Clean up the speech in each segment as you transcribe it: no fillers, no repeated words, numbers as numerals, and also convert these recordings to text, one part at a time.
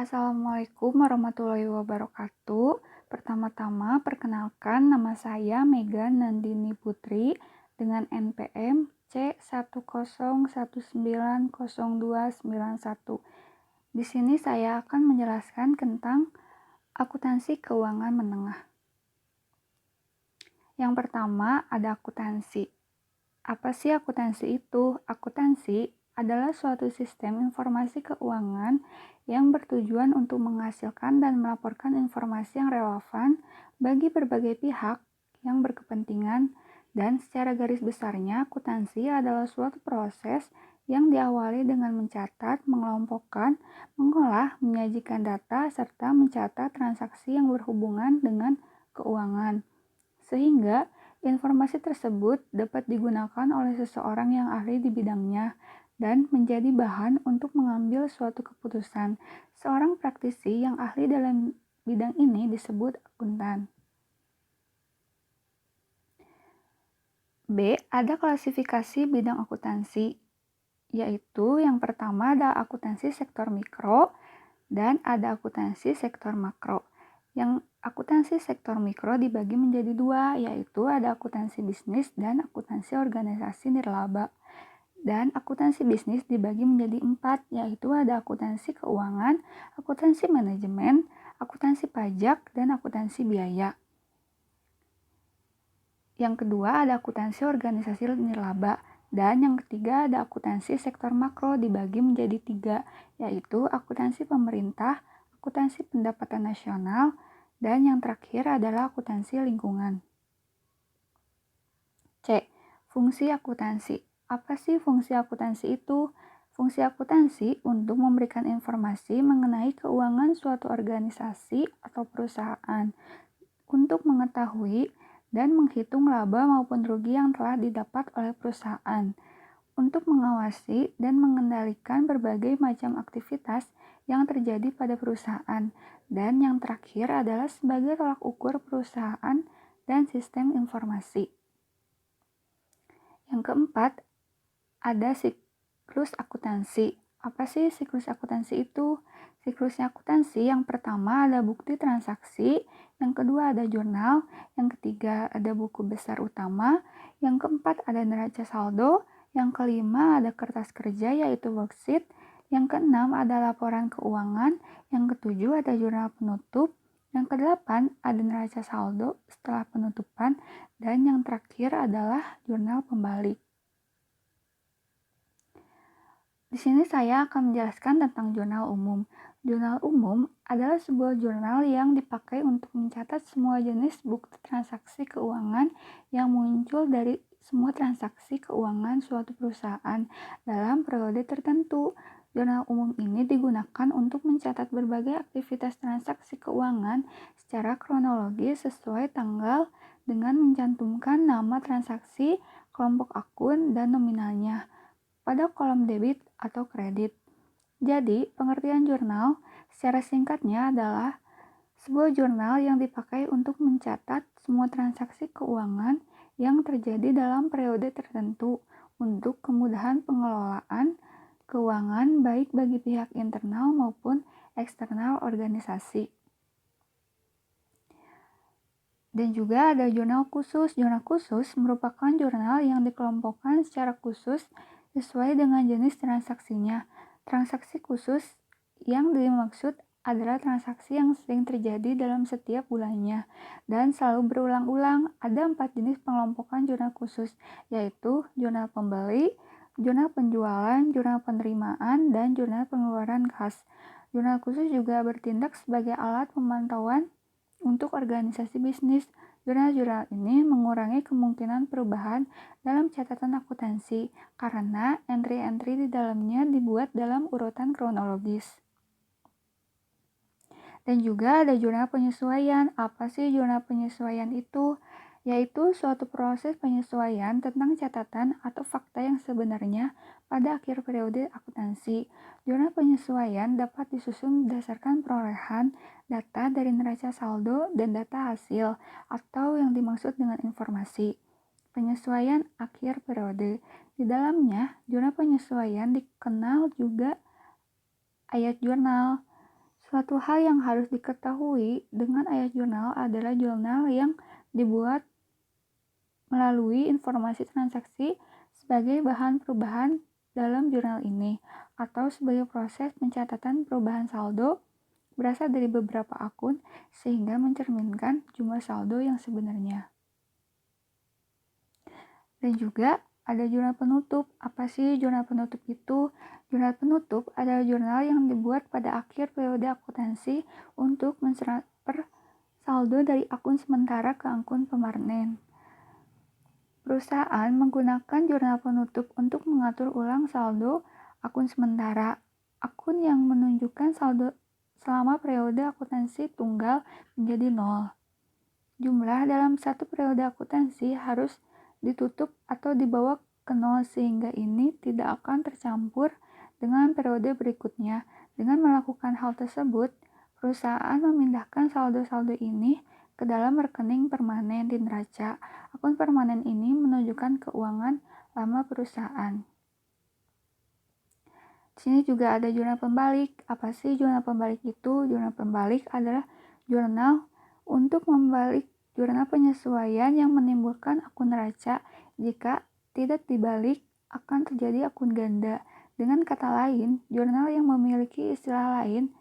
Assalamualaikum warahmatullahi wabarakatuh. Pertama-tama, perkenalkan nama saya Mega Nandini Putri dengan NPM C10190291. Di sini saya akan menjelaskan tentang akuntansi keuangan menengah. Yang pertama, ada akuntansi. Apa sih akuntansi itu? Akuntansi adalah suatu sistem informasi keuangan yang bertujuan untuk menghasilkan dan melaporkan informasi yang relevan bagi berbagai pihak yang berkepentingan, dan secara garis besarnya akuntansi adalah suatu proses yang diawali dengan mencatat, mengelompokkan, mengolah, menyajikan data, serta mencatat transaksi yang berhubungan dengan keuangan. Sehingga informasi tersebut dapat digunakan oleh seseorang yang ahli di bidangnya dan menjadi bahan untuk mengambil suatu keputusan. Seorang praktisi yang ahli dalam bidang ini disebut akuntan. B. Ada klasifikasi bidang akuntansi, yaitu yang pertama ada akuntansi sektor mikro dan ada akuntansi sektor makro. Yang akuntansi sektor mikro dibagi menjadi dua, yaitu ada akuntansi bisnis dan akuntansi organisasi nirlaba. Dan akuntansi bisnis dibagi menjadi empat, yaitu ada akuntansi keuangan, akuntansi manajemen, akuntansi pajak, dan akuntansi biaya. Yang kedua ada akuntansi organisasi nirlaba. Dan yang ketiga ada akuntansi sektor makro dibagi menjadi tiga, yaitu akuntansi pemerintah, akuntansi pendapatan nasional, dan yang terakhir adalah akuntansi lingkungan. C. Fungsi akuntansi. Apa sih fungsi akuntansi itu? Fungsi akuntansi untuk memberikan informasi mengenai keuangan suatu organisasi atau perusahaan, untuk mengetahui dan menghitung laba maupun rugi yang telah didapat oleh perusahaan, untuk mengawasi dan mengendalikan berbagai macam aktivitas yang terjadi pada perusahaan, dan yang terakhir adalah sebagai tolak ukur perusahaan dan sistem informasi. Yang keempat, ada siklus akuntansi. Apa sih siklus akuntansi itu? Siklusnya akuntansi yang pertama ada bukti transaksi, yang kedua ada jurnal, yang ketiga ada buku besar utama, yang keempat ada neraca saldo, yang kelima ada kertas kerja yaitu worksheet, yang keenam ada laporan keuangan, yang ketujuh ada jurnal penutup, yang kedelapan ada neraca saldo setelah penutupan, dan yang terakhir adalah jurnal pembalik. Di sini saya akan menjelaskan tentang jurnal umum. Jurnal umum adalah sebuah jurnal yang dipakai untuk mencatat semua jenis bukti transaksi keuangan yang muncul dari semua transaksi keuangan suatu perusahaan dalam periode tertentu. Jurnal umum ini digunakan untuk mencatat berbagai aktivitas transaksi keuangan secara kronologis sesuai tanggal dengan mencantumkan nama transaksi, kelompok akun, dan nominalnya pada kolom debit atau kredit. Jadi, pengertian jurnal secara singkatnya adalah sebuah jurnal yang dipakai untuk mencatat semua transaksi keuangan yang terjadi dalam periode tertentu untuk kemudahan pengelolaan keuangan baik bagi pihak internal maupun eksternal organisasi. Dan juga ada jurnal khusus. Jurnal khusus merupakan jurnal yang dikelompokkan secara khusus sesuai dengan jenis transaksinya. Transaksi khusus yang dimaksud adalah transaksi yang sering terjadi dalam setiap bulannya dan selalu berulang-ulang. Ada 4 jenis pengelompokan jurnal khusus, yaitu jurnal pembeli, jurnal penjualan, jurnal penerimaan, dan jurnal pengeluaran khas. Jurnal khusus juga bertindak sebagai alat pemantauan untuk organisasi bisnis. Jurnal-jurnal ini mengurangi kemungkinan perubahan dalam catatan akuntansi karena entry-entry di dalamnya dibuat dalam urutan kronologis. Dan juga ada jurnal penyesuaian. Apa sih jurnal penyesuaian itu? Yaitu suatu proses penyesuaian tentang catatan atau fakta yang sebenarnya pada akhir periode akuntansi. Jurnal penyesuaian dapat disusun berdasarkan perolehan data dari neraca saldo dan data hasil atau yang dimaksud dengan informasi penyesuaian akhir periode. Di dalamnya, jurnal penyesuaian dikenal juga ayat jurnal. Suatu hal yang harus diketahui dengan ayat jurnal adalah jurnal yang dibuat melalui informasi transaksi sebagai bahan perubahan dalam jurnal ini, atau sebagai proses pencatatan perubahan saldo berasal dari beberapa akun sehingga mencerminkan jumlah saldo yang sebenarnya. Dan juga ada jurnal penutup. Apa sih jurnal penutup itu? Jurnal penutup adalah jurnal yang dibuat pada akhir periode akuntansi untuk mentransfer saldo dari akun sementara ke akun permanen. Perusahaan menggunakan jurnal penutup untuk mengatur ulang saldo akun sementara. Akun yang menunjukkan saldo selama periode akuntansi tunggal menjadi 0. Jumlah dalam satu periode akuntansi harus ditutup atau dibawa ke 0 sehingga ini tidak akan tercampur dengan periode berikutnya. Dengan melakukan hal tersebut, perusahaan memindahkan saldo-saldo ini ke dalam rekening permanen di neraca. Akun permanen ini menunjukkan keuangan lama perusahaan. Di sini juga ada jurnal pembalik. Apa sih jurnal pembalik itu? Jurnal pembalik adalah jurnal untuk membalik jurnal penyesuaian yang menimbulkan akun neraca. Jika tidak dibalik, akan terjadi akun ganda. Dengan kata lain, jurnal yang memiliki istilah lain,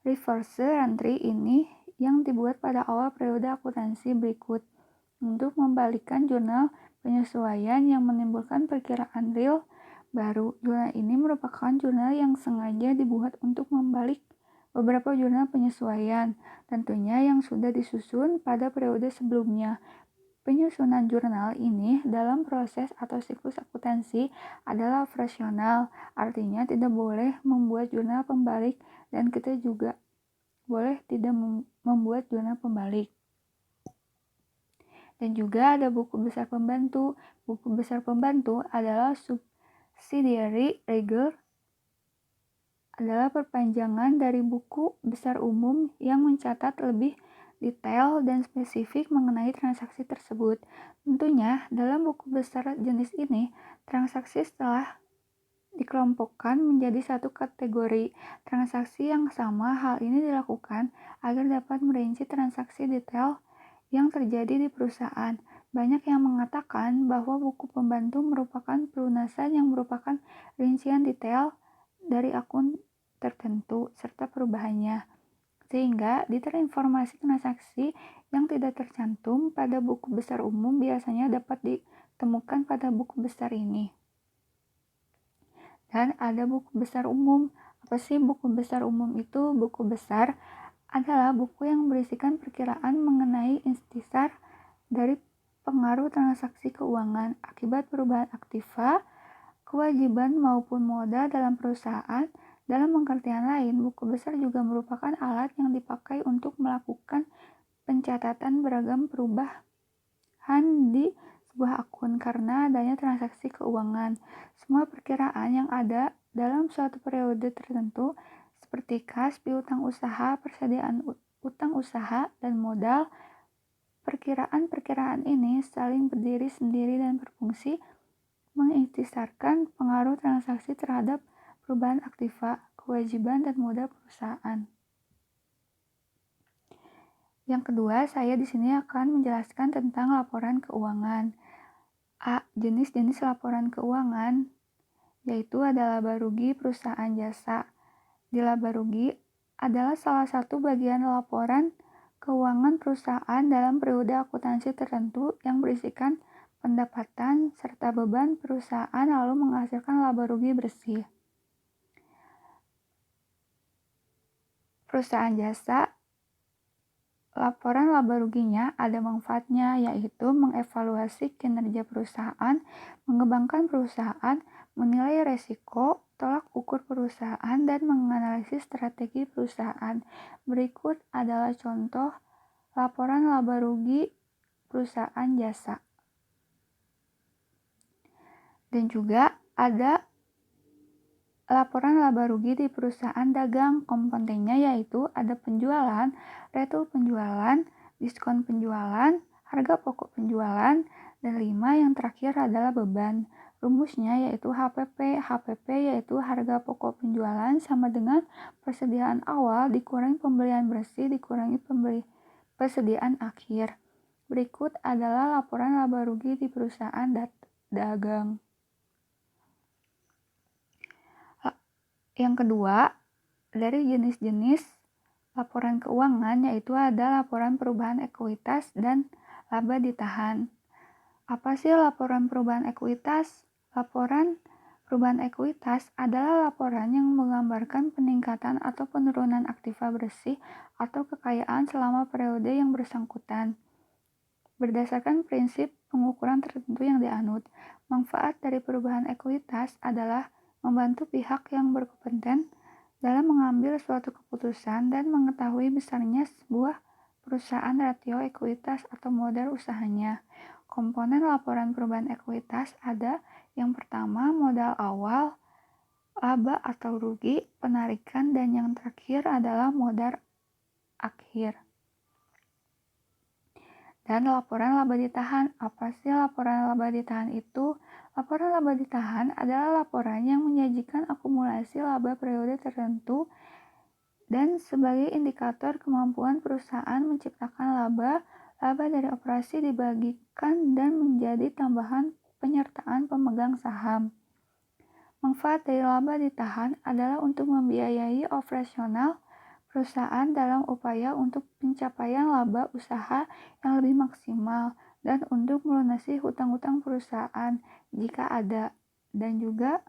reverse entry ini yang dibuat pada awal periode akuntansi berikut untuk membalikkan jurnal penyesuaian yang menimbulkan perkiraan real baru. Jurnal ini merupakan jurnal yang sengaja dibuat untuk membalik beberapa jurnal penyesuaian, tentunya yang sudah disusun pada periode sebelumnya. Penyusunan jurnal ini dalam proses atau siklus akuntansi adalah operasional, artinya tidak boleh membuat jurnal pembalik dan kita juga boleh tidak membuat jurnal pembalik. Dan juga ada buku besar pembantu. Buku besar pembantu adalah subsidiary regular, adalah perpanjangan dari buku besar umum yang mencatat lebih detail dan spesifik mengenai transaksi tersebut. Tentunya, dalam buku besar jenis ini, transaksi setelah dikelompokkan menjadi satu kategori transaksi yang sama. Hal ini dilakukan agar dapat merinci transaksi detail yang terjadi di perusahaan. Banyak yang mengatakan bahwa buku pembantu merupakan pelunasan yang merupakan rincian detail dari akun tertentu serta perubahannya, sehingga detail informasi transaksi yang tidak tercantum pada buku besar umum biasanya dapat ditemukan pada buku besar ini. Dan ada buku besar umum. Apa sih buku besar umum itu? Buku besar adalah buku yang berisikan perkiraan mengenai intisar dari pengaruh transaksi keuangan akibat perubahan aktiva, kewajiban maupun modal dalam perusahaan. Dalam pengertian lain, buku besar juga merupakan alat yang dipakai untuk melakukan pencatatan beragam perubahan di sebuah akun karena adanya transaksi keuangan. Semua perkiraan yang ada dalam suatu periode tertentu seperti kas, piutang usaha, persediaan utang usaha, dan modal. Perkiraan-perkiraan ini saling berdiri sendiri dan berfungsi mengintisarkan pengaruh transaksi terhadap perubahan aktiva, kewajiban, dan modal perusahaan. Yang kedua, saya di sini akan menjelaskan tentang laporan keuangan. A. Jenis-jenis laporan keuangan, yaitu ada laba rugi perusahaan jasa. Di laba rugi adalah salah satu bagian laporan keuangan perusahaan dalam periode akuntansi tertentu yang berisikan pendapatan serta beban perusahaan lalu menghasilkan laba rugi bersih. Perusahaan jasa, laporan laba ruginya ada manfaatnya, yaitu mengevaluasi kinerja perusahaan, mengembangkan perusahaan, menilai resiko, tolak ukur perusahaan, dan menganalisis strategi perusahaan. Berikut adalah contoh laporan laba rugi perusahaan jasa. Dan juga ada laporan laba rugi di perusahaan dagang. Komponennya yaitu ada penjualan, retur penjualan, diskon penjualan, harga pokok penjualan, dan 5 yang terakhir adalah beban. Rumusnya yaitu HPP. HPP yaitu harga pokok penjualan sama dengan persediaan awal dikurangi pembelian bersih dikurangi persediaan akhir. Berikut adalah laporan laba rugi di perusahaan dagang. Yang kedua, dari jenis-jenis laporan keuangan yaitu ada laporan perubahan ekuitas dan laba ditahan. Apa sih laporan perubahan ekuitas? Laporan perubahan ekuitas adalah laporan yang menggambarkan peningkatan atau penurunan aktiva bersih atau kekayaan selama periode yang bersangkutan. Berdasarkan prinsip pengukuran tertentu yang dianut, manfaat dari perubahan ekuitas adalah membantu pihak yang berkompeten dalam mengambil suatu keputusan dan mengetahui besarnya sebuah perusahaan rasio ekuitas atau modal usahanya. Komponen laporan perubahan ekuitas ada yang pertama modal awal, laba atau rugi, penarikan, dan yang terakhir adalah modal akhir. Dan laporan laba ditahan. Apa sih laporan laba ditahan itu? Laporan laba ditahan adalah laporan yang menyajikan akumulasi laba periode tertentu dan sebagai indikator kemampuan perusahaan menciptakan laba. Laba dari operasi dibagikan dan menjadi tambahan penyertaan pemegang saham. Manfaat dari laba ditahan adalah untuk membiayai operasional perusahaan dalam upaya untuk pencapaian laba usaha yang lebih maksimal dan untuk melunasi hutang-hutang perusahaan jika ada, dan juga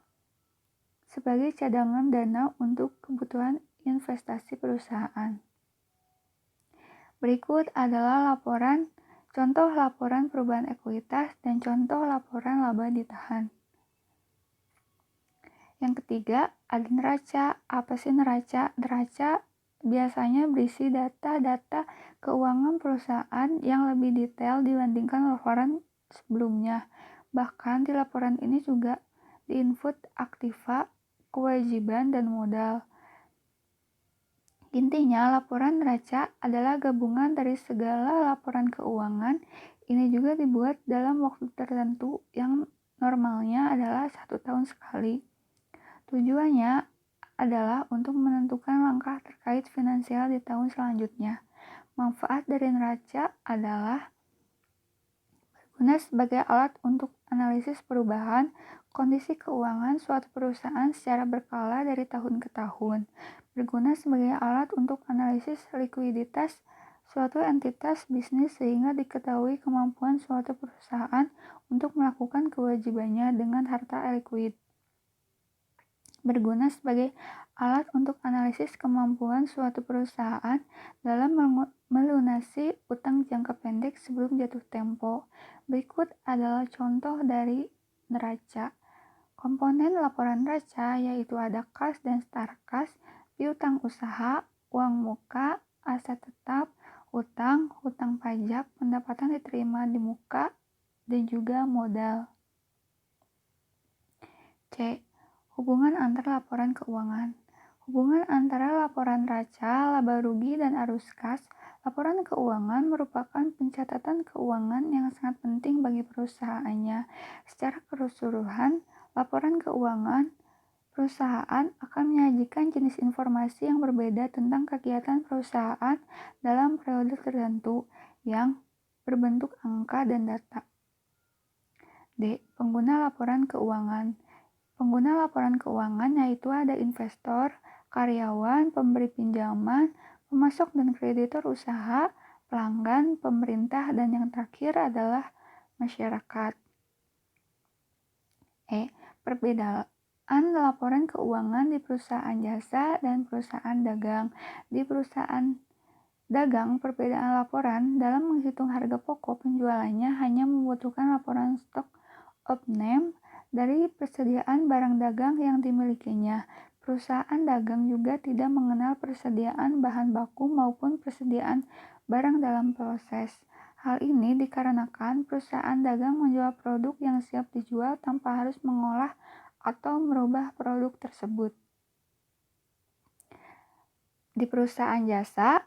sebagai cadangan dana untuk kebutuhan investasi perusahaan. Berikut adalah contoh laporan perubahan ekuitas dan contoh laporan laba ditahan. Yang ketiga, ada neraca. Apa sih neraca? Neraca biasanya berisi data-data keuangan perusahaan yang lebih detail dibandingkan laporan sebelumnya. Bahkan di laporan ini juga diinput aktiva, kewajiban, dan modal. Intinya, laporan neraca adalah gabungan dari segala laporan keuangan. Ini juga dibuat dalam waktu tertentu yang normalnya adalah 1 tahun sekali. Tujuannya adalah untuk menentukan langkah terkait finansial di tahun selanjutnya. Manfaat dari neraca adalah berguna sebagai alat untuk analisis perubahan kondisi keuangan suatu perusahaan secara berkala dari tahun ke tahun. Berguna sebagai alat untuk analisis likuiditas suatu entitas bisnis sehingga diketahui kemampuan suatu perusahaan untuk melakukan kewajibannya dengan harta likuid. Berguna sebagai alat untuk analisis kemampuan suatu perusahaan dalam melunasi utang jangka pendek sebelum jatuh tempo. Berikut adalah contoh dari neraca. Komponen laporan neraca yaitu ada kas dan start kas, piutang usaha, uang muka, aset tetap, hutang pajak, pendapatan diterima di muka, dan juga modal. C. Hubungan antara laporan keuangan. Hubungan antara laporan neraca, laba rugi, dan arus kas. Laporan keuangan merupakan pencatatan keuangan yang sangat penting bagi perusahaannya. Secara keseluruhan, laporan keuangan perusahaan akan menyajikan jenis informasi yang berbeda tentang kegiatan perusahaan dalam periode tertentu yang berbentuk angka dan data. D. Pengguna laporan keuangan. Pengguna laporan keuangan yaitu ada investor, karyawan, pemberi pinjaman, pemasok dan kreditur usaha, pelanggan, pemerintah, dan yang terakhir adalah masyarakat. E. Perbedaan laporan keuangan di perusahaan jasa dan perusahaan dagang. Di perusahaan dagang, perbedaan laporan dalam menghitung harga pokok penjualannya hanya membutuhkan laporan stock of name dari persediaan barang dagang yang dimilikinya. Perusahaan dagang juga tidak mengenal persediaan bahan baku maupun persediaan barang dalam proses. Hal ini dikarenakan perusahaan dagang menjual produk yang siap dijual tanpa harus mengolah atau merubah produk tersebut. Di perusahaan jasa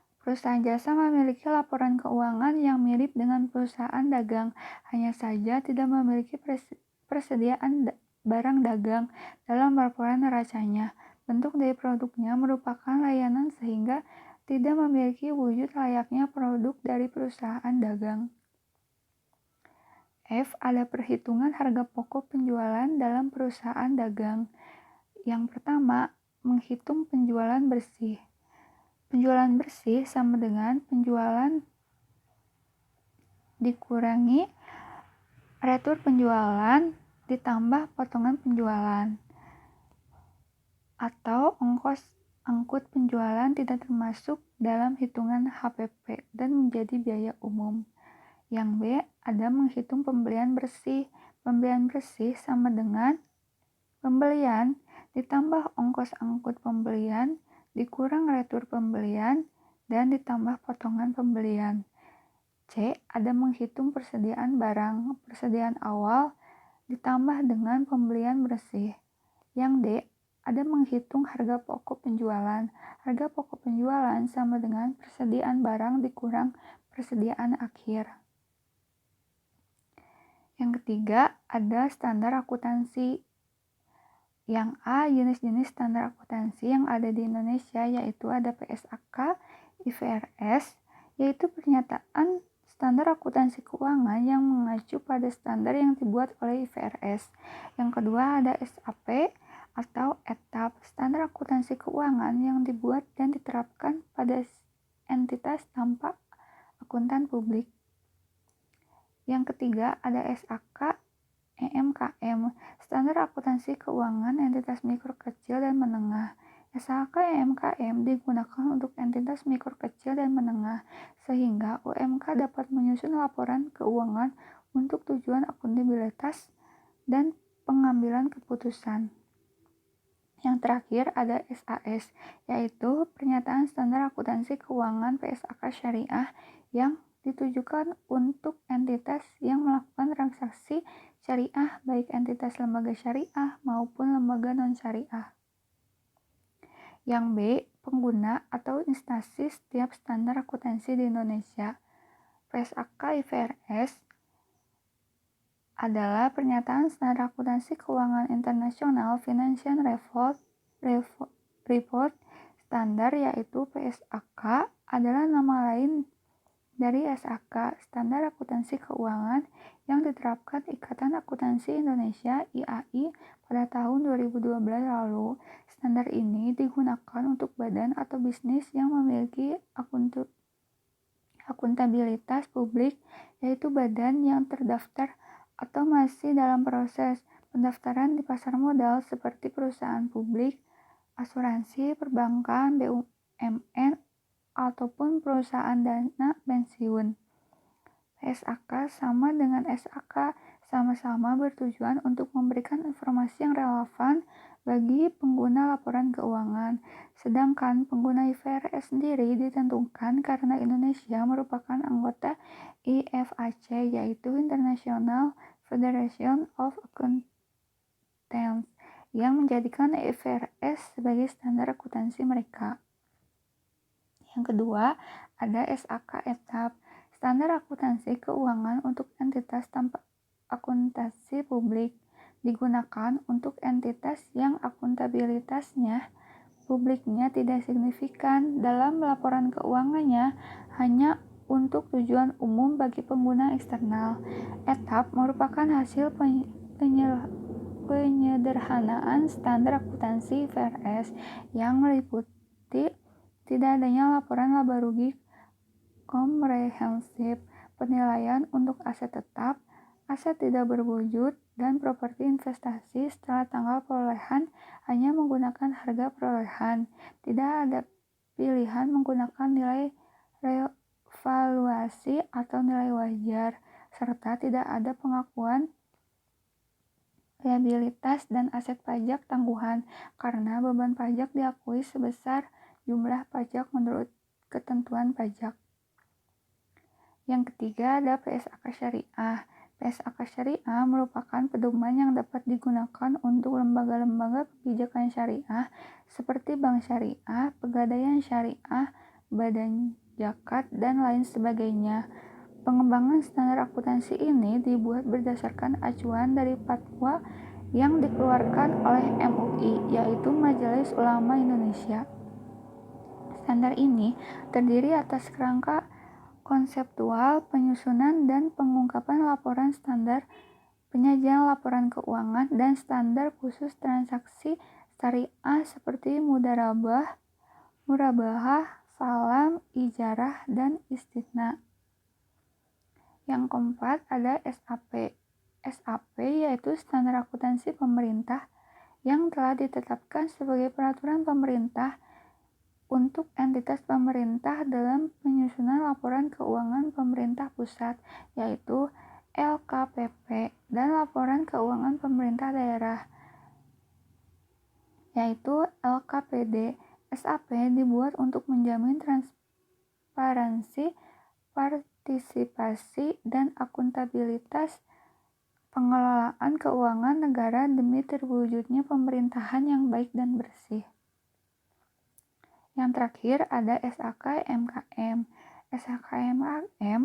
memiliki laporan keuangan yang mirip dengan perusahaan dagang, hanya saja tidak memiliki persediaan barang dagang dalam laporan neracanya. Bentuk dari produknya merupakan layanan sehingga tidak memiliki wujud layaknya produk dari perusahaan dagang. F. Ada perhitungan harga pokok penjualan dalam perusahaan dagang. Yang pertama, menghitung penjualan bersih. Penjualan bersih sama dengan penjualan dikurangi retur penjualan ditambah potongan penjualan, atau ongkos angkut penjualan tidak termasuk dalam hitungan HPP dan menjadi biaya umum. Yang B, ada menghitung pembelian bersih. Pembelian bersih sama dengan pembelian ditambah ongkos angkut pembelian dikurang retur pembelian dan ditambah potongan pembelian. C, ada menghitung persediaan barang. Persediaan awal ditambah dengan pembelian bersih. Yang D, ada menghitung harga pokok penjualan. Harga pokok penjualan sama dengan persediaan barang dikurang persediaan akhir. Yang ketiga, ada standar akuntansi. Yang A, jenis-jenis standar akuntansi yang ada di Indonesia yaitu ada PSAK, IFRS, yaitu pernyataan standar akuntansi keuangan yang mengacu pada standar yang dibuat oleh IFRS. Yang kedua ada SAP atau etap, standar akuntansi keuangan yang dibuat dan diterapkan pada entitas tanpa akuntan publik. Yang ketiga ada SAK EMKM, standar akuntansi keuangan entitas mikro kecil dan menengah. SAK EMKM digunakan untuk entitas mikro kecil dan menengah, sehingga UMK dapat menyusun laporan keuangan untuk tujuan akuntabilitas dan pengambilan keputusan. Yang terakhir ada SAS, yaitu pernyataan standar akuntansi keuangan PSAK syariah yang ditujukan untuk entitas yang melakukan transaksi syariah, baik entitas lembaga syariah maupun lembaga non-syariah. Yang B, pengguna atau instansi setiap standar akuntansi di Indonesia. PSAK IFRS adalah pernyataan standar akuntansi keuangan internasional Financial Report Standar, yaitu PSAK adalah nama lain dari SAK, standar akuntansi keuangan yang diterapkan Ikatan Akuntansi Indonesia IAI pada tahun 2012 lalu. Standar ini digunakan untuk badan atau bisnis yang memiliki akuntabilitas publik, yaitu badan yang terdaftar atau masih dalam proses pendaftaran di pasar modal seperti perusahaan publik, asuransi, perbankan, BUMN, ataupun perusahaan dana pensiun. PSAK sama dengan SAK sama-sama bertujuan untuk memberikan informasi yang relevan bagi pengguna laporan keuangan. Sedangkan pengguna IFRS sendiri ditentukan karena Indonesia merupakan anggota IFAC, yaitu International Federation of Accountants, yang menjadikan IFRS sebagai standar akuntansi mereka. Yang kedua, ada SAK etap, standar akuntansi keuangan untuk entitas tanpa akuntansi publik, digunakan untuk entitas yang akuntabilitasnya publiknya tidak signifikan dalam laporan keuangannya, hanya untuk tujuan umum bagi pengguna eksternal. Etap merupakan hasil penyederhanaan standar akuntansi IFRS yang meliputi tidak adanya laporan laba rugi komprehensif, penilaian untuk aset tetap, aset tidak berwujud, dan properti investasi setelah tanggal perolehan hanya menggunakan harga perolehan. Tidak ada pilihan menggunakan nilai revaluasi atau nilai wajar, serta tidak ada pengakuan liabilitas dan aset pajak tangguhan, karena beban pajak diakui sebesar jumlah pajak menurut ketentuan pajak. Yang ketiga ada PSAK Syariah. PSAK Syariah merupakan pedoman yang dapat digunakan untuk lembaga-lembaga kebijakan syariah seperti bank syariah, pegadaian syariah, badan zakat, dan lain sebagainya. Pengembangan standar akuntansi ini dibuat berdasarkan acuan dari fatwa yang dikeluarkan oleh MUI, yaitu Majelis Ulama Indonesia. Standar ini terdiri atas kerangka konseptual, penyusunan dan pengungkapan laporan standar, penyajian laporan keuangan, dan standar khusus transaksi syariah seperti murabahah, salam, ijarah, dan istithna. Yang keempat ada SAP. SAP yaitu standar akuntansi pemerintah yang telah ditetapkan sebagai peraturan pemerintah untuk entitas pemerintah dalam penyusunan laporan keuangan pemerintah pusat, yaitu LKPP, dan laporan keuangan pemerintah daerah, yaitu LKPD. SAP dibuat untuk menjamin transparansi, partisipasi, dan akuntabilitas pengelolaan keuangan negara demi terwujudnya pemerintahan yang baik dan bersih. Yang terakhir ada SAK-MKM. SAK-MKM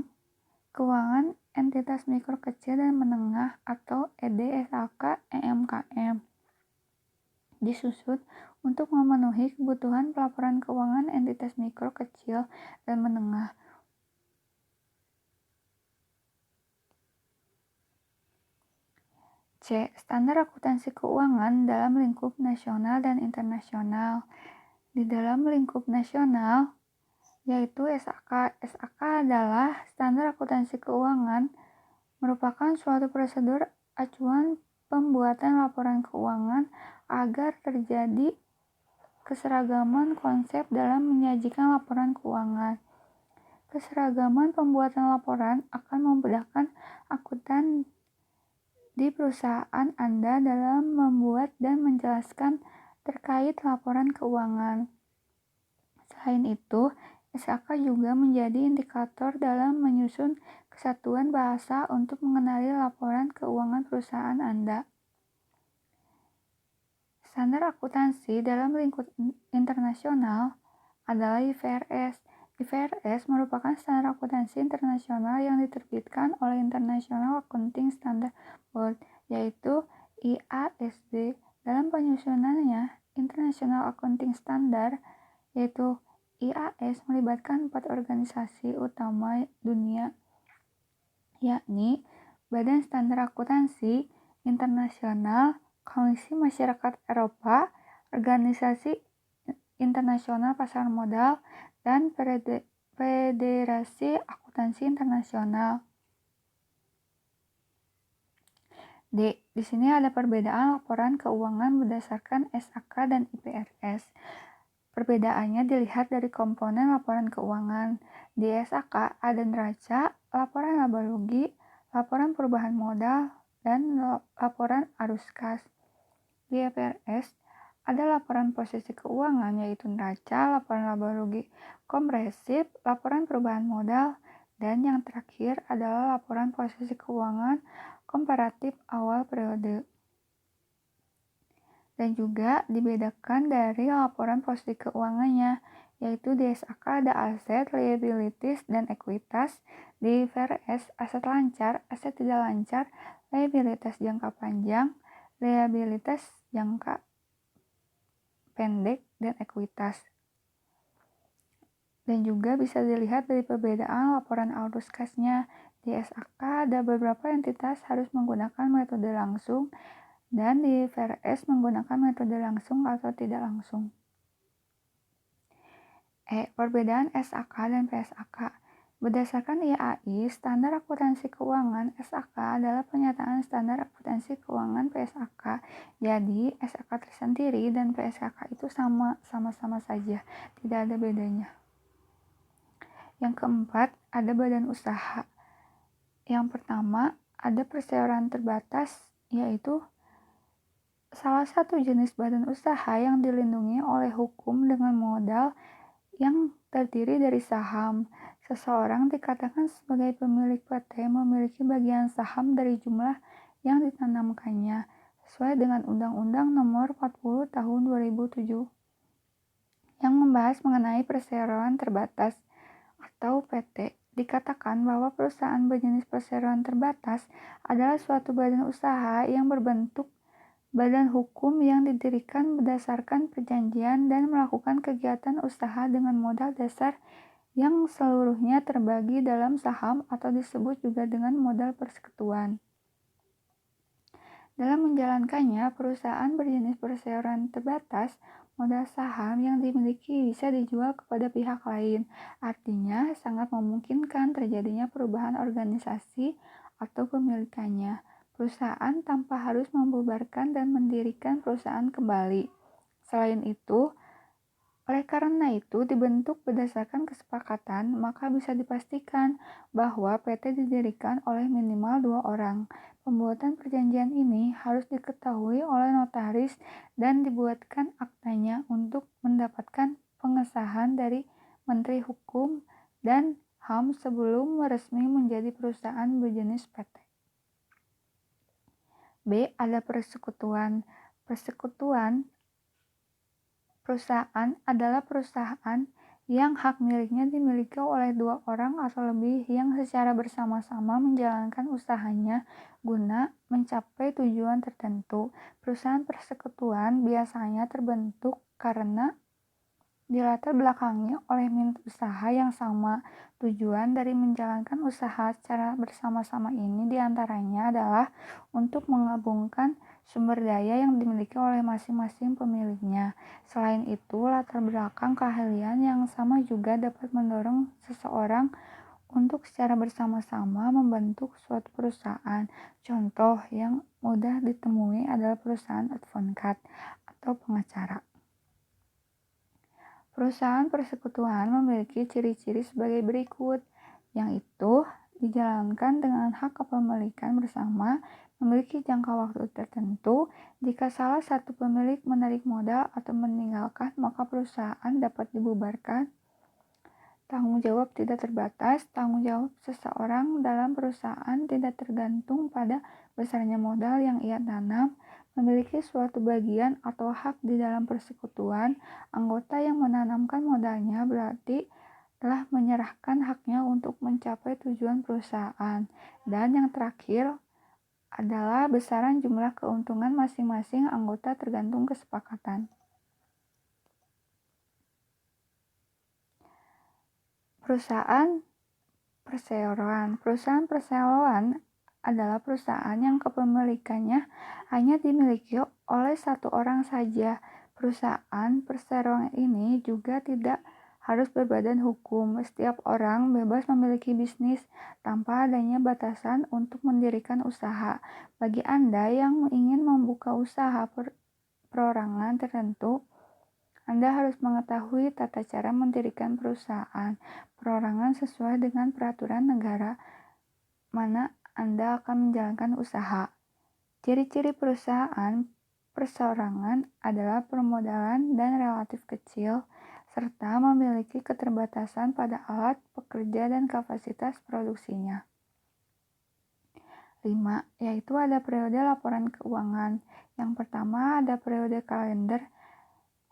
Keuangan Entitas Mikro Kecil dan Menengah atau EDSAK-EMKM disusun untuk memenuhi kebutuhan pelaporan keuangan entitas mikro kecil dan menengah. C. Standar akuntansi keuangan dalam lingkup nasional dan internasional. Di dalam lingkup nasional, yaitu SAK. SAK adalah standar akuntansi keuangan, merupakan suatu prosedur acuan pembuatan laporan keuangan agar terjadi keseragaman konsep dalam menyajikan laporan keuangan. Keseragaman pembuatan laporan akan memudahkan akuntan di perusahaan Anda dalam membuat dan menjelaskan terkait laporan keuangan. Selain itu, SAK juga menjadi indikator dalam menyusun kesatuan bahasa untuk mengenali laporan keuangan perusahaan Anda. Standar akuntansi dalam lingkup internasional adalah IFRS. IFRS merupakan standar akuntansi internasional yang diterbitkan oleh International Accounting Standards Board, yaitu IASB. Dalam penyusunannya, International Accounting Standard, yaitu IAS, melibatkan 4 organisasi utama dunia, yakni Badan Standar Akuntansi Internasional, Komisi Masyarakat Eropa, Organisasi Internasional Pasar Modal, dan Federasi Akuntansi Internasional. D. Di sini ada perbedaan laporan keuangan berdasarkan SAK dan IFRS. Perbedaannya dilihat dari komponen laporan keuangan. Di SAK ada neraca, laporan laba rugi, laporan perubahan modal, dan laporan arus kas. Di IFRS ada laporan posisi keuangan yaitu neraca, laporan laba rugi kompresif, laporan perubahan modal, dan yang terakhir adalah laporan posisi keuangan komparatif awal periode. Dan juga dibedakan dari laporan posisi keuangannya, yaitu di SAK ada aset, liabilities, dan ekuitas. Di IFRS aset lancar, aset tidak lancar, liabilitas jangka panjang, liabilitas jangka pendek, dan ekuitas. Dan juga bisa dilihat dari perbedaan laporan arus kasnya. Di SAK ada beberapa entitas harus menggunakan metode langsung, dan di IFRS menggunakan metode langsung atau tidak langsung. Perbedaan SAK dan PSAK. Berdasarkan IAI, standar akuntansi keuangan SAK adalah penyataan standar akuntansi keuangan PSAK. Jadi, SAK tersendiri dan PSAK itu sama-sama saja, tidak ada bedanya. Yang keempat, ada badan usaha. Yang pertama, ada perseroan terbatas, yaitu salah satu jenis badan usaha yang dilindungi oleh hukum dengan modal yang terdiri dari saham. Seseorang dikatakan sebagai pemilik PT memiliki bagian saham dari jumlah yang ditanamkannya, sesuai dengan Undang-Undang Nomor 40 Tahun 2007 yang membahas mengenai perseroan terbatas atau PT. dikatakan bahwa perusahaan berjenis perseroan terbatas adalah suatu badan usaha yang berbentuk badan hukum yang didirikan berdasarkan perjanjian dan melakukan kegiatan usaha dengan modal dasar yang seluruhnya terbagi dalam saham atau disebut juga dengan modal persekutuan. Dalam menjalankannya, perusahaan berjenis perseroan terbatas, modal saham yang dimiliki bisa dijual kepada pihak lain. Artinya, sangat memungkinkan terjadinya perubahan organisasi atau pemilikannya. Perusahaan tanpa harus membubarkan dan mendirikan perusahaan kembali. Selain itu, oleh karena itu, dibentuk berdasarkan kesepakatan, maka bisa dipastikan bahwa PT didirikan oleh minimal 2 orang. Pembuatan perjanjian ini harus diketahui oleh notaris dan dibuatkan aktanya untuk mendapatkan pengesahan dari Menteri Hukum dan HAM sebelum resmi menjadi perusahaan berjenis PT. B. Ada persekutuan. Persekutuan perusahaan adalah perusahaan yang hak miliknya dimiliki oleh 2 orang atau lebih yang secara bersama-sama menjalankan usahanya guna mencapai tujuan tertentu. Perusahaan persekutuan biasanya terbentuk karena dilatar belakangi oleh minat usaha yang sama. Tujuan dari menjalankan usaha secara bersama-sama ini diantaranya adalah untuk menggabungkan sumber daya yang dimiliki oleh masing-masing pemiliknya. Selain itu, latar belakang keahlian yang sama juga dapat mendorong seseorang untuk secara bersama-sama membentuk suatu perusahaan. Contoh yang mudah ditemui adalah perusahaan advokat atau pengacara. Perusahaan persekutuan memiliki ciri-ciri sebagai berikut, yang itu dijalankan dengan hak kepemilikan bersama, memiliki jangka waktu tertentu. Jika salah satu pemilik menarik modal atau meninggalkan, maka perusahaan dapat dibubarkan. Tanggung jawab tidak terbatas. Tanggung jawab seseorang dalam perusahaan tidak tergantung pada besarnya modal yang ia tanam. Memiliki suatu bagian atau hak di dalam persekutuan, anggota yang menanamkan modalnya berarti telah menyerahkan haknya untuk mencapai tujuan perusahaan. Dan yang terakhir adalah besaran jumlah keuntungan masing-masing anggota tergantung kesepakatan. Perusahaan perseroan. Perusahaan perseroan adalah perusahaan yang kepemilikannya hanya dimiliki oleh 1 orang saja. Perusahaan perseroan ini juga tidak harus berbadan hukum. Setiap orang bebas memiliki bisnis tanpa adanya batasan untuk mendirikan usaha. Bagi Anda yang ingin membuka usaha perorangan tertentu, Anda harus mengetahui tata cara mendirikan perusahaan perorangan sesuai dengan peraturan negara mana Anda akan menjalankan usaha. Ciri-ciri perusahaan perseorangan adalah permodalan dan relatif kecil, serta memiliki keterbatasan pada alat, pekerja, dan kapasitas produksinya. 5. Yaitu ada periode laporan keuangan. Yang pertama ada periode kalender,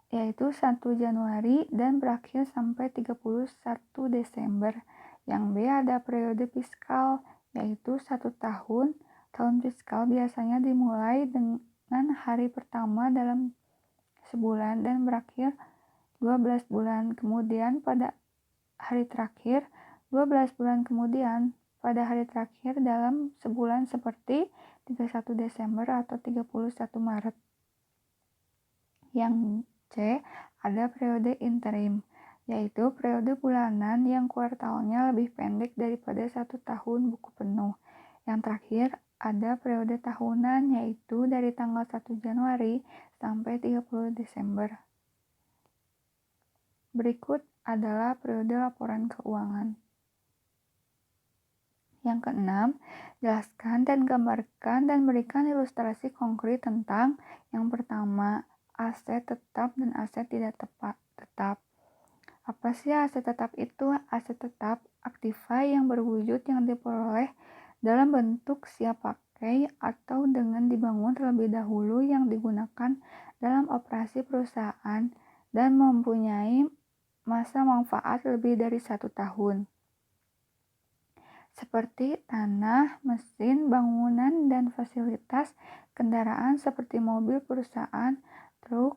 yaitu 1 Januari dan berakhir sampai 31 Desember. Yang B ada periode fiskal, yaitu 1 tahun. Tahun fiskal biasanya dimulai dengan hari pertama dalam sebulan dan berakhir 12 bulan kemudian pada hari terakhir, 12 bulan kemudian pada hari terakhir dalam sebulan seperti 31 Desember atau 31 Maret. Yang C ada periode interim, yaitu periode bulanan yang kuartalnya lebih pendek daripada 1 tahun buku penuh. Yang terakhir ada periode tahunan, yaitu dari tanggal 1 Januari sampai 30 Desember. Berikut adalah periode laporan keuangan. Yang keenam, jelaskan dan gambarkan dan berikan ilustrasi konkret tentang yang pertama, aset tetap dan aset tidak tetap. Apa sih aset tetap itu? Aset tetap aktiva yang berwujud yang diperoleh dalam bentuk siap pakai atau dengan dibangun terlebih dahulu yang digunakan dalam operasi perusahaan dan mempunyai masa manfaat lebih dari 1 tahun. seperti tanah, mesin, bangunan, dan fasilitas kendaraan seperti mobil perusahaan, truk,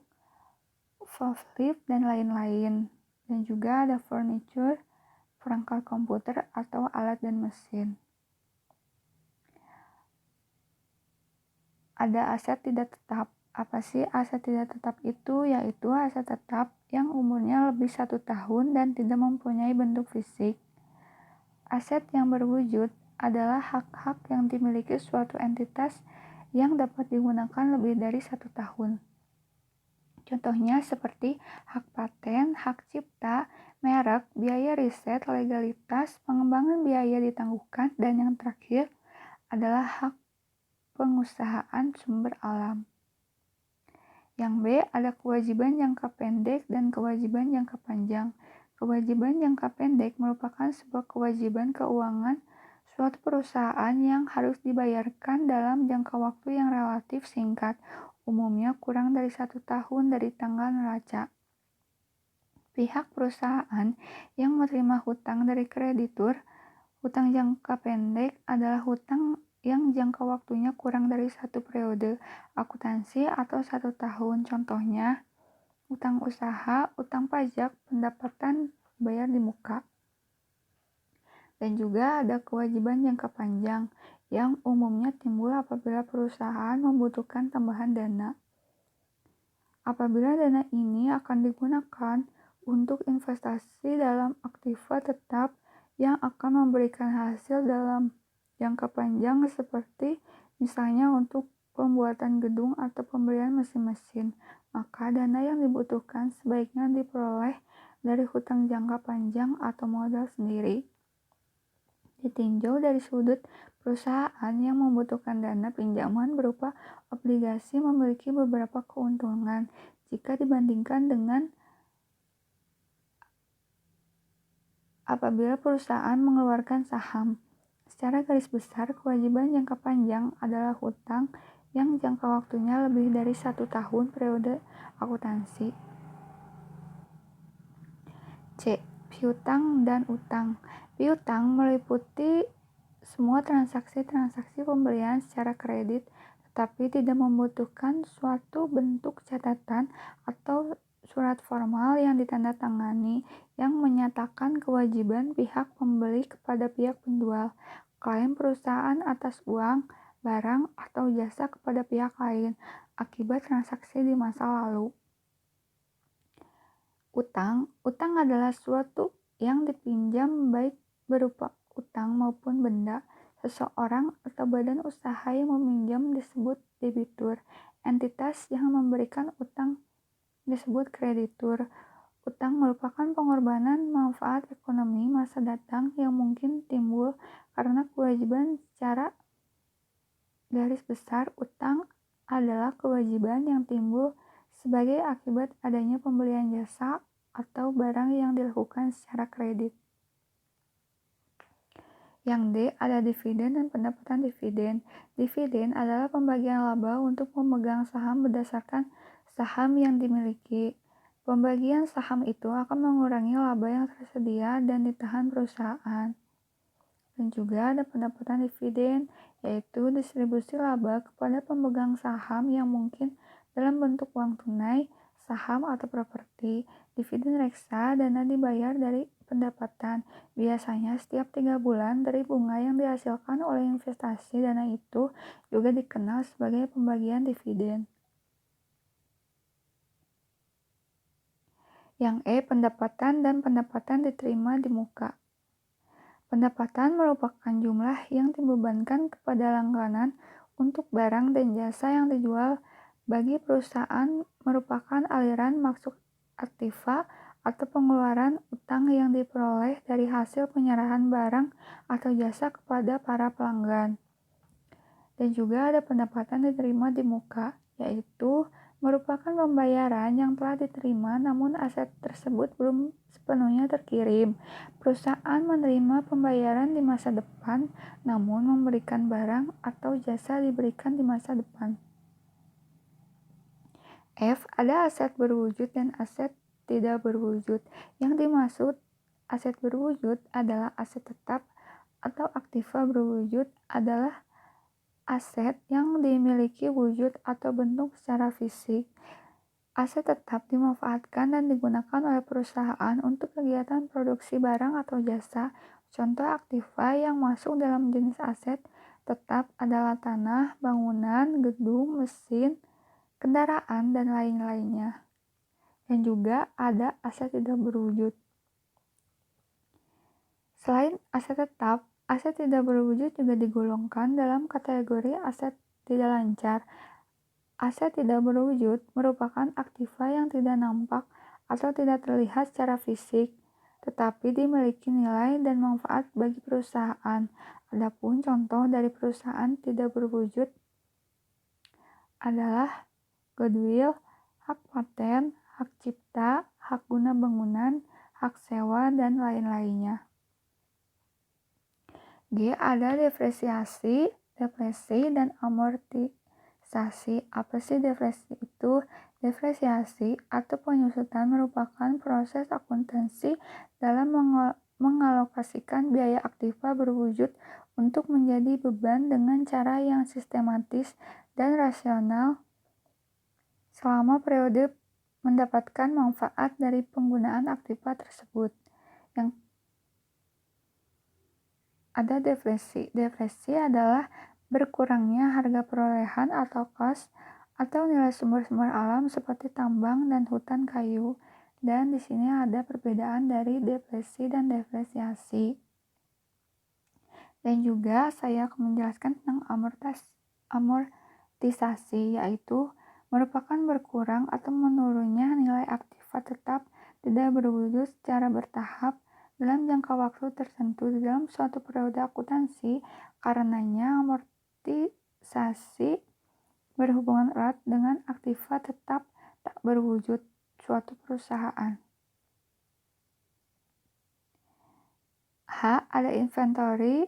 forklift, dan lain-lain. Dan juga ada furniture, perangkat komputer atau alat dan mesin. Ada aset tidak tetap. Apa sih aset tidak tetap itu? Yaitu aset tetap yang umurnya lebih 1 tahun dan tidak mempunyai bentuk fisik. Aset yang berwujud adalah hak-hak yang dimiliki suatu entitas yang dapat digunakan lebih dari 1 tahun. Contohnya seperti hak paten, hak cipta, merek, biaya riset, legalitas, pengembangan biaya ditangguhkan, dan yang terakhir adalah hak pengusahaan sumber alam. Yang B, ada kewajiban jangka pendek dan kewajiban jangka panjang. Kewajiban jangka pendek merupakan sebuah kewajiban keuangan suatu perusahaan yang harus dibayarkan dalam jangka waktu yang relatif singkat, umumnya kurang dari 1 tahun dari tanggal neraca. Pihak perusahaan yang menerima hutang dari kreditur. Hutang jangka pendek adalah hutang yang jangka waktunya kurang dari 1 periode akuntansi atau 1 tahun. Contohnya, hutang usaha, hutang pajak, pendapatan bayar di muka. Dan juga ada kewajiban jangka panjang yang umumnya timbul apabila perusahaan membutuhkan tambahan dana. Apabila dana ini akan digunakan untuk investasi dalam aktiva tetap yang akan memberikan hasil dalam jangka panjang seperti misalnya untuk pembuatan gedung atau pembelian mesin-mesin, maka dana yang dibutuhkan sebaiknya diperoleh dari hutang jangka panjang atau modal sendiri. Ditinjau dari sudut perusahaan yang membutuhkan dana pinjaman berupa obligasi memiliki beberapa keuntungan jika dibandingkan dengan apabila perusahaan mengeluarkan saham. Secara garis besar, kewajiban jangka panjang adalah hutang yang jangka waktunya lebih dari 1 tahun periode akuntansi. C. Piutang dan utang. Piutang meliputi semua transaksi-transaksi pembelian secara kredit, tetapi tidak membutuhkan suatu bentuk catatan atau surat formal yang ditandatangani yang menyatakan kewajiban pihak pembeli kepada pihak penjual, klaim perusahaan atas uang, barang, atau jasa kepada pihak lain akibat transaksi di masa lalu. Utang adalah suatu yang dipinjam baik berupa utang maupun benda. Seseorang atau badan usaha yang meminjam disebut debitur. Entitas yang memberikan utang disebut kreditur. Utang merupakan pengorbanan manfaat ekonomi masa datang yang mungkin timbul karena kewajiban. Secara garis besar, utang adalah kewajiban yang timbul sebagai akibat adanya pembelian jasa atau barang yang dilakukan secara kredit. Yang D, ada dividen dan pendapatan dividen. Dividen adalah pembagian laba untuk pemegang saham berdasarkan saham yang dimiliki. Pembagian saham itu akan mengurangi laba yang tersedia dan ditahan perusahaan. Dan juga ada pendapatan dividen, yaitu distribusi laba kepada pemegang saham yang mungkin dalam bentuk uang tunai, saham, atau properti. Dividen reksa, dana dibayar dari pendapatan, biasanya setiap 3 bulan dari bunga yang dihasilkan oleh investasi. Dana itu juga dikenal sebagai pembagian dividen. Yang E, pendapatan dan pendapatan diterima di muka. Pendapatan merupakan jumlah yang dibebankan kepada langganan untuk barang dan jasa yang dijual. Bagi perusahaan merupakan aliran masuk aktiva atau pengeluaran utang yang diperoleh dari hasil penyerahan barang atau jasa kepada para pelanggan. Dan juga ada pendapatan diterima di muka, yaitu merupakan pembayaran yang telah diterima namun aset tersebut belum sepenuhnya terkirim. Perusahaan menerima pembayaran di masa depan namun memberikan barang atau jasa diberikan di masa depan. F, ada aset berwujud dan aset tidak berwujud. Yang dimaksud aset berwujud adalah aset tetap atau aktiva berwujud adalah aset yang dimiliki wujud atau bentuk secara fisik. Aset tetap dimanfaatkan dan digunakan oleh perusahaan untuk kegiatan produksi barang atau jasa. Contoh aktiva yang masuk dalam jenis aset tetap adalah tanah, bangunan, gedung, mesin, kendaraan, dan lain-lainnya. Dan juga ada aset tidak berwujud. Selain aset tetap, aset tidak berwujud juga digolongkan dalam kategori aset tidak lancar. Aset tidak berwujud merupakan aktiva yang tidak nampak atau tidak terlihat secara fisik, tetapi dimiliki nilai dan manfaat bagi perusahaan. Adapun contoh dari perusahaan tidak berwujud adalah goodwill, hak paten, hak cipta, hak guna bangunan, hak sewa, dan lain-lainnya. G. Ada depresiasi, dan amortisasi. Apa sih depresiasi itu? Depresiasi atau penyusutan merupakan proses akuntansi dalam mengalokasikan biaya aktiva berwujud untuk menjadi beban dengan cara yang sistematis dan rasional selama periode mendapatkan manfaat dari penggunaan aktiva tersebut. Yang ada deflasi. Deflasi adalah berkurangnya harga perolehan atau cost atau nilai sumber-sumber alam seperti tambang dan hutan kayu. Dan di sini ada perbedaan dari deflasi dan depresiasi. Dan juga saya akan menjelaskan tentang amortisasi, yaitu merupakan berkurang atau menurunnya nilai aktiva tetap tidak berwujud secara bertahap dalam jangka waktu tertentu di dalam suatu periode akuntansi. Karenanya amortisasi berhubungan erat dengan aktiva tetap tak berwujud suatu perusahaan. H. Ada inventory,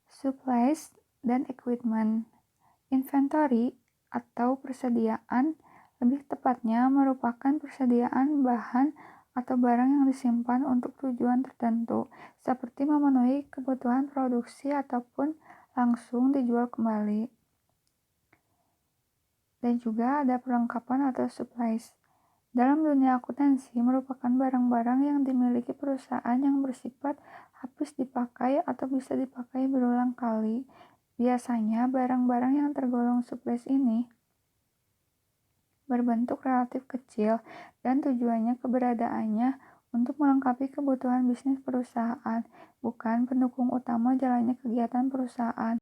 supplies, dan equipment. Inventory atau persediaan, lebih tepatnya merupakan persediaan bahan atau barang yang disimpan untuk tujuan tertentu, seperti memenuhi kebutuhan produksi ataupun langsung dijual kembali. Dan juga ada perlengkapan atau supplies. Dalam dunia akuntansi merupakan barang-barang yang dimiliki perusahaan yang bersifat habis dipakai atau bisa dipakai berulang kali. Biasanya barang-barang yang tergolong supplies ini berbentuk relatif kecil dan tujuannya keberadaannya untuk melengkapi kebutuhan bisnis perusahaan, bukan pendukung utama jalannya kegiatan perusahaan.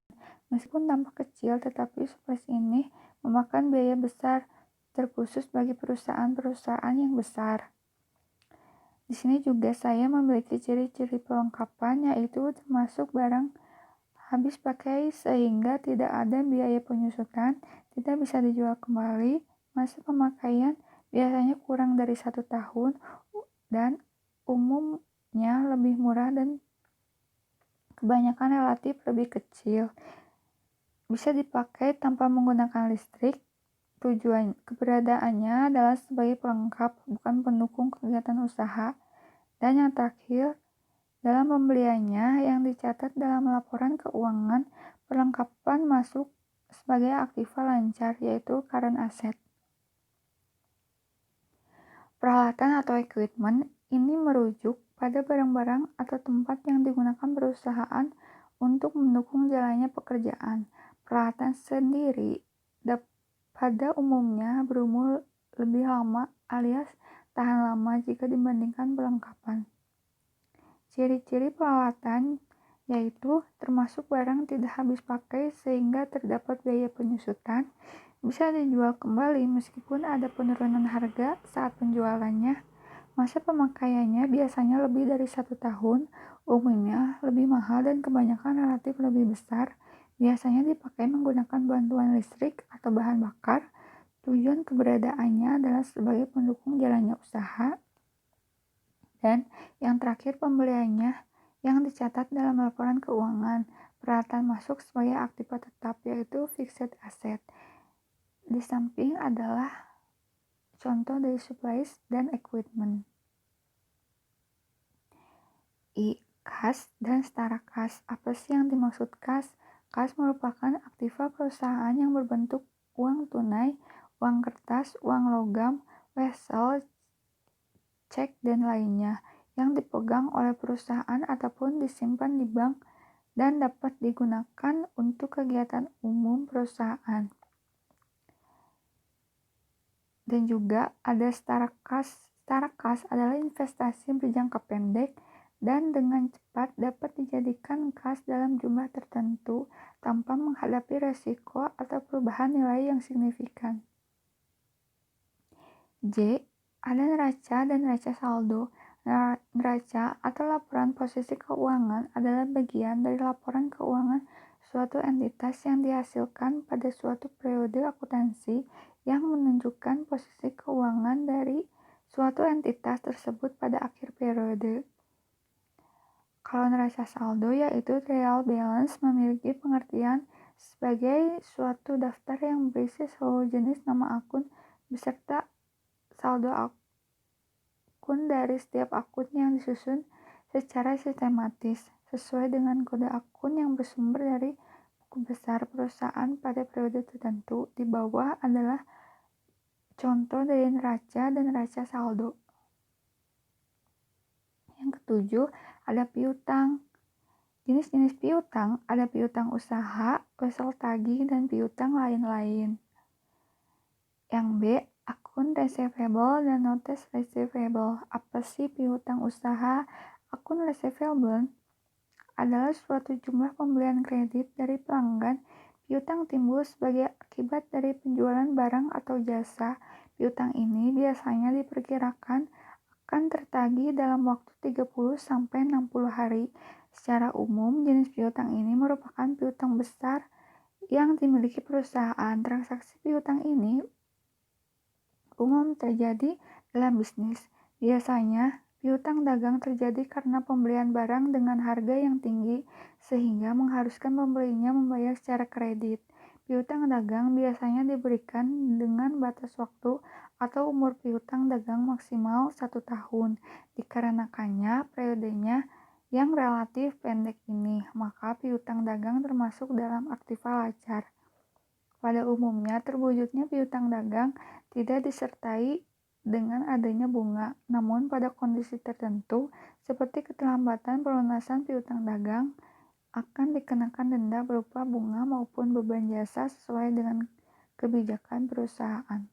Meskipun tampak kecil, tetapi supplies ini memakan biaya besar, terkhusus bagi perusahaan-perusahaan yang besar. Di sini juga saya memiliki ciri-ciri pelengkapan, yaitu termasuk barang habis pakai sehingga tidak ada biaya penyusutan, tidak bisa dijual kembali, masa pemakaian biasanya kurang dari 1 tahun, dan umumnya lebih murah dan kebanyakan relatif lebih kecil. Bisa dipakai tanpa menggunakan listrik. Tujuan keberadaannya adalah sebagai pelengkap, bukan pendukung kegiatan usaha. Dan yang terakhir, dalam pembeliannya yang dicatat dalam laporan keuangan, perlengkapan masuk sebagai aktiva lancar, yaitu current asset. Peralatan atau equipment ini merujuk pada barang-barang atau tempat yang digunakan perusahaan untuk mendukung jalannya pekerjaan. Peralatan sendiri pada umumnya berumur lebih lama alias tahan lama jika dibandingkan perlengkapan. Ciri-ciri peralatan yaitu termasuk barang tidak habis pakai sehingga terdapat biaya penyusutan, bisa dijual kembali meskipun ada penurunan harga saat penjualannya. Masa pemakaiannya biasanya lebih dari 1 tahun, umumnya lebih mahal dan kebanyakan relatif lebih besar. Biasanya dipakai menggunakan bantuan listrik atau bahan bakar. Tujuan keberadaannya adalah sebagai pendukung jalannya usaha. Dan yang terakhir pembeliannya yang dicatat dalam laporan keuangan. Peralatan masuk sebagai aktiva tetap, yaitu fixed asset. Di samping adalah contoh dari supplies dan equipment. I. Kas dan setara kas. Apa sih yang dimaksud kas? Kas merupakan aktiva perusahaan yang berbentuk uang tunai, uang kertas, uang logam, wesel, cek, dan lainnya yang dipegang oleh perusahaan ataupun disimpan di bank dan dapat digunakan untuk kegiatan umum perusahaan. Dan juga ada setara kas. Setara kas adalah investasi berjangka pendek dan dengan cepat dapat dijadikan kas dalam jumlah tertentu tanpa menghadapi resiko atau perubahan nilai yang signifikan. J. Ada neraca dan neraca saldo. Neraca atau laporan posisi keuangan adalah bagian dari laporan keuangan suatu entitas yang dihasilkan pada suatu periode akuntansi yang menunjukkan posisi keuangan dari suatu entitas tersebut pada akhir periode. Kalau neraca saldo yaitu trial balance memiliki pengertian sebagai suatu daftar yang berisi seluruh jenis nama akun beserta saldo akun dari setiap akun yang disusun secara sistematis sesuai dengan kode akun yang bersumber dari buku besar perusahaan pada periode tertentu. Di bawah adalah contoh dari neraca dan neraca saldo. Yang ketujuh, ada piutang. Jenis-jenis piutang ada piutang usaha, wesel tagih, dan piutang lain-lain. Yang B, akun receivable dan notes receivable. Apa sih piutang usaha? Akun receivable adalah suatu jumlah pembelian kredit dari pelanggan. Piutang timbul sebagai akibat dari penjualan barang atau jasa. Piutang ini biasanya diperkirakan akan tertagih dalam waktu 30-60 hari. Secara umum, jenis piutang ini merupakan piutang besar yang dimiliki perusahaan. Transaksi piutang ini umum terjadi dalam bisnis. Biasanya, piutang dagang terjadi karena pembelian barang dengan harga yang tinggi sehingga mengharuskan pembelinya membayar secara kredit. Piutang dagang biasanya diberikan dengan batas waktu atau umur piutang dagang maksimal 1 tahun. Dikarenakannya periodenya yang relatif pendek ini, maka piutang dagang termasuk dalam aktiva lacar. Pada umumnya, terwujudnya piutang dagang tidak disertai dengan adanya bunga, namun pada kondisi tertentu, seperti keterlambatan pelunasan piutang dagang, akan dikenakan denda berupa bunga maupun beban jasa sesuai dengan kebijakan perusahaan.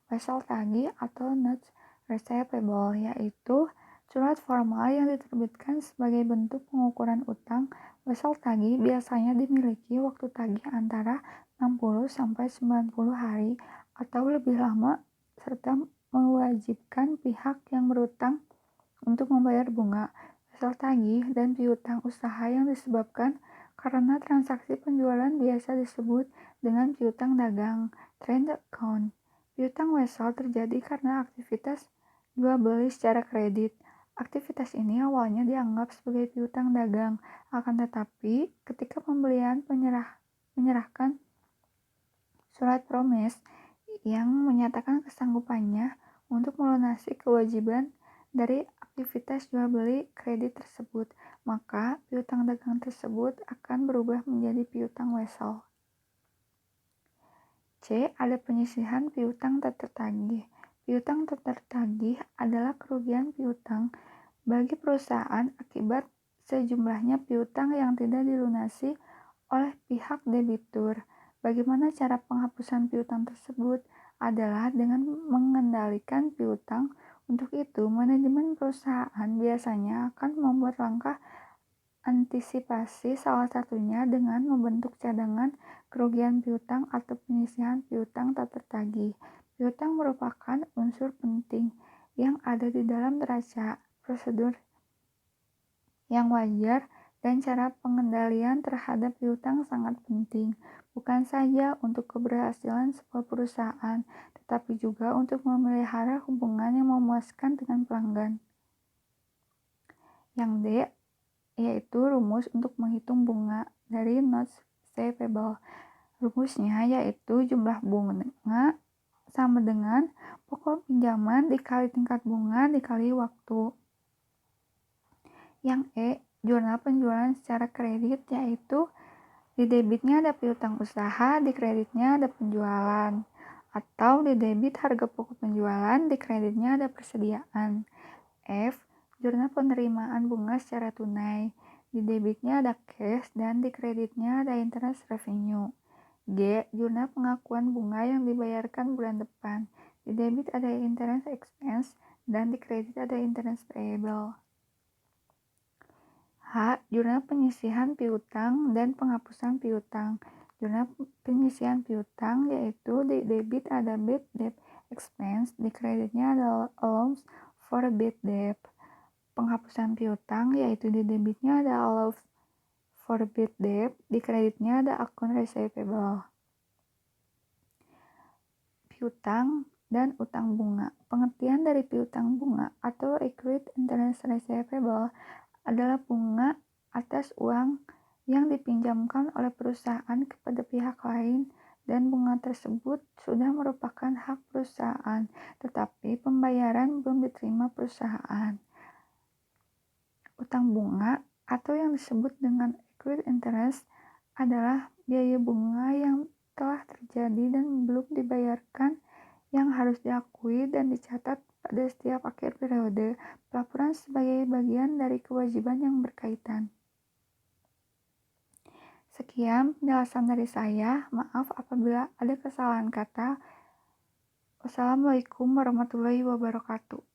Wesel tagih atau notes receivable yaitu surat formal yang diterbitkan sebagai bentuk pengukuran utang. Wesel tagih biasanya dimiliki waktu tagih antara 60-90 hari atau lebih lama serta mewajibkan pihak yang berutang untuk membayar bunga. Wesel tagih dan piutang usaha yang disebabkan karena transaksi penjualan biasa disebut dengan piutang dagang, trade account. Piutang wesel terjadi karena aktivitas jual beli secara kredit. Aktivitas ini awalnya dianggap sebagai piutang dagang, akan tetapi ketika pembelian menyerahkan surat promes yang menyatakan kesanggupannya untuk melunasi kewajiban dari aktivitas jual beli kredit tersebut, maka piutang dagang tersebut akan berubah menjadi piutang wesel. C. Ada penyisihan piutang tak tertagih. Piutang tak tertagih adalah kerugian piutang bagi perusahaan akibat sejumlahnya piutang yang tidak dilunasi oleh pihak debitur. Bagaimana cara penghapusan piutang tersebut? Adalah dengan mengendalikan piutang. Untuk itu, manajemen perusahaan biasanya akan membuat langkah antisipasi, salah satunya dengan membentuk cadangan kerugian piutang atau penyisihan piutang tak tertagih. Piutang merupakan unsur penting yang ada di dalam neraca. Prosedur yang wajar dan cara pengendalian terhadap piutang sangat penting, bukan saja untuk keberhasilan sebuah perusahaan, tetapi juga untuk memelihara hubungan yang memuaskan dengan pelanggan. Yang D, yaitu rumus untuk menghitung bunga dari notes receivable. Rumusnya yaitu jumlah bunga sama dengan pokok pinjaman dikali tingkat bunga dikali waktu. Yang E, jurnal penjualan secara kredit, yaitu di debitnya ada piutang usaha, di kreditnya ada penjualan. Atau di debit harga pokok penjualan, di kreditnya ada persediaan. F, jurnal penerimaan bunga secara tunai. Di debitnya ada cash dan di kreditnya ada interest revenue. G, jurnal pengakuan bunga yang dibayarkan bulan depan. Di debit ada interest expense dan di kredit ada interest payable. H, jurnal penyisihan piutang dan penghapusan piutang. Jurnal penyisihan piutang yaitu di debit ada bad debt expense, di kreditnya ada allowance for bad debt. Penghapusan piutang yaitu di debitnya ada allowance for bad debt, di kreditnya ada account receivable. Piutang dan utang bunga. Pengertian dari piutang bunga atau accrued interest receivable adalah bunga atas uang yang dipinjamkan oleh perusahaan kepada pihak lain dan bunga tersebut sudah merupakan hak perusahaan, tetapi pembayaran belum diterima perusahaan. Utang bunga atau yang disebut dengan accrued interest adalah biaya bunga yang telah terjadi dan belum dibayarkan yang harus diakui dan dicatat pada setiap akhir periode pelaporan sebagai bagian dari kewajiban yang berkaitan. Sekian penjelasan dari saya. Maaf apabila ada kesalahan kata. Wassalamualaikum warahmatullahi wabarakatuh.